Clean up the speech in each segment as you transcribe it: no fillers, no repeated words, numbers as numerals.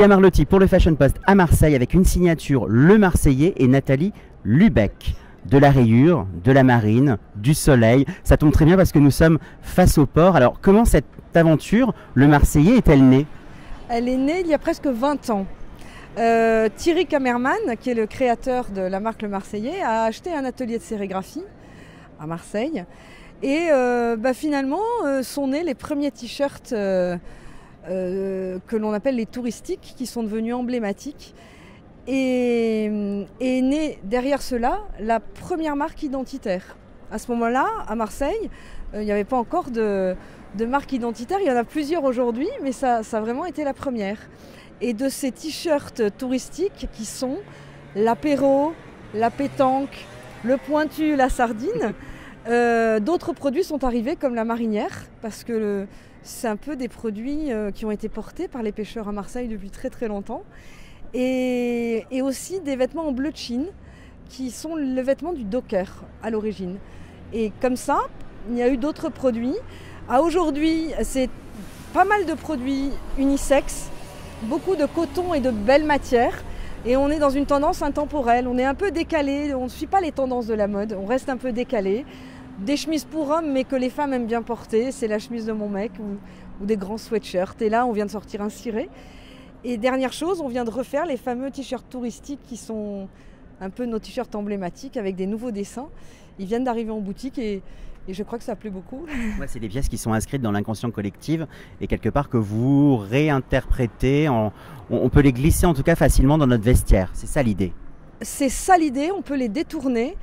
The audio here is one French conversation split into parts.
Lia Marlotti pour le Fashion Post à Marseille avec une signature Le Marseillais et Nathalie Lubeck. De la rayure, de la marine, du soleil. Ça tombe très bien parce que nous sommes face au port. Alors comment cette aventure, Le Marseillais, est-elle née? Elle est née il y a presque 20 ans. Thierry Kamerman, qui est le créateur de la marque Le Marseillais, a acheté un atelier de sérigraphie à Marseille. Et finalement sont nés les premiers t-shirts que l'on appelle les touristiques, qui sont devenus emblématiques. Et est née derrière cela la première marque identitaire. À ce moment-là, à Marseille, il n'y avait pas encore de marque identitaire. Il y en a plusieurs aujourd'hui, mais ça a vraiment été la première. Et de ces t-shirts touristiques qui sont l'apéro, la pétanque, le pointu, la sardine, d'autres produits sont arrivés comme la marinière, parce que c'est un peu des produits qui ont été portés par les pêcheurs à Marseille depuis très très longtemps. Et aussi des vêtements en bleu de Chine, qui sont le vêtement du docker à l'origine. Et comme ça, il y a eu d'autres produits. Aujourd'hui, c'est pas mal de produits unisexes, beaucoup de coton et de belles matières. Et on est dans une tendance intemporelle, on est un peu décalé, on ne suit pas les tendances de la mode, on reste un peu décalé. Des chemises pour hommes, mais que les femmes aiment bien porter, c'est la chemise de mon mec ou des grands sweatshirts. Et là, on vient de sortir un ciré. Et dernière chose, on vient de refaire les fameux t-shirts touristiques qui sont un peu nos t-shirts emblématiques avec des nouveaux dessins. Ils viennent d'arriver en boutique et je crois que ça plaît beaucoup. Ouais, c'est des pièces qui sont inscrites dans l'inconscient collectif et quelque part que vous réinterprétez, on peut les glisser en tout cas facilement dans notre vestiaire. C'est ça l'idée. C'est ça l'idée, on peut les détourner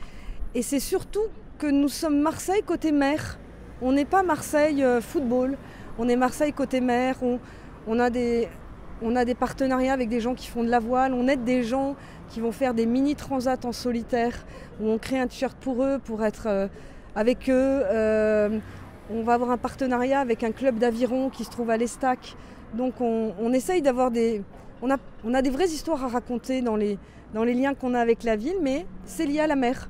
et c'est surtout que nous sommes Marseille côté mer. On n'est pas Marseille football, on est Marseille côté mer, on a des partenariats avec des gens qui font de la voile, on aide des gens qui vont faire des mini-transats en solitaire, où on crée un t-shirt pour eux, pour être avec eux. On va avoir un partenariat avec un club d'aviron qui se trouve à l'Estac. Donc on essaye d'avoir des... On a des vraies histoires à raconter dans les liens qu'on a avec la ville, mais c'est lié à la mer.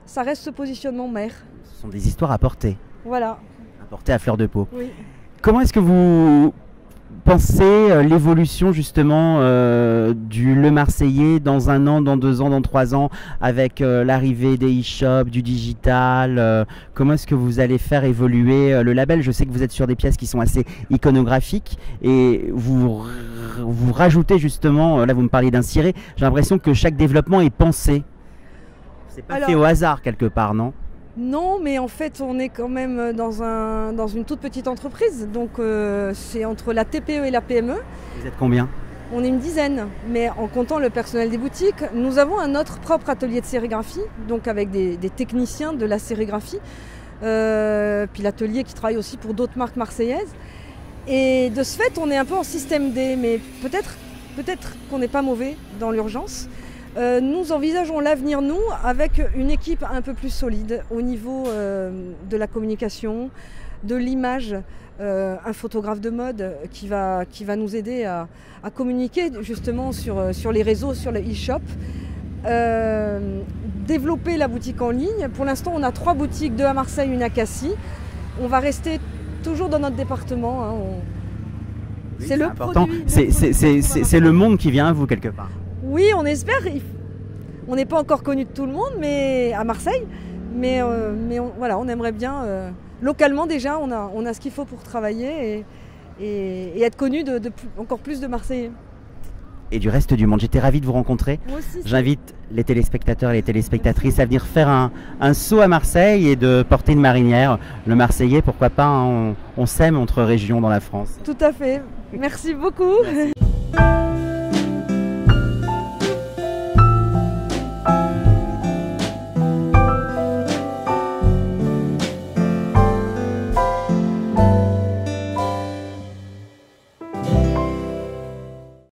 Ça reste ce positionnement mer. Ce sont des histoires à porter. Voilà. À porter à fleur de peau. Oui. Comment est-ce que vous pensez l'évolution justement du Le Marseillais dans 1 an, dans 2 ans, dans 3 ans, avec l'arrivée des e-shops, du digital, comment est-ce que vous allez faire évoluer le label? Je sais que vous êtes sur des pièces qui sont assez iconographiques et vous rajoutez justement, là vous me parliez d'un ciré, j'ai l'impression que chaque développement est pensé. C'est pas fait au hasard quelque part, non? Non, mais en fait, on est quand même dans une toute petite entreprise. Donc, c'est entre la TPE et la PME. Vous êtes combien? On est une dizaine, mais en comptant le personnel des boutiques. Nous avons notre propre atelier de sérigraphie, donc avec des techniciens de la sérigraphie. Puis l'atelier qui travaille aussi pour d'autres marques marseillaises. Et de ce fait, on est un peu en système D, mais peut-être qu'on n'est pas mauvais dans l'urgence. Nous envisageons l'avenir, nous, avec une équipe un peu plus solide au niveau de la communication, de l'image, un photographe de mode qui va nous aider à communiquer justement sur les réseaux, sur le e-shop, développer la boutique en ligne. Pour l'instant, on a 3 boutiques, 2 à Marseille, 1 à Cassis. On va rester toujours dans notre département. Hein. Oui, c'est le important. produit. C'est le monde qui vient à vous quelque part. Oui, on espère. On n'est pas encore connu de tout le monde, mais à Marseille. Mais voilà, on aimerait bien. Localement déjà, on a ce qu'il faut pour travailler et être connu encore plus de Marseillais. Et du reste du monde. J'étais ravi de vous rencontrer. Moi aussi. J'invite les téléspectateurs et les téléspectatrices à venir faire un saut à Marseille et de porter une marinière. Le Marseillais, pourquoi pas, hein, on s'aime entre régions dans la France. Tout à fait. Merci beaucoup. Merci.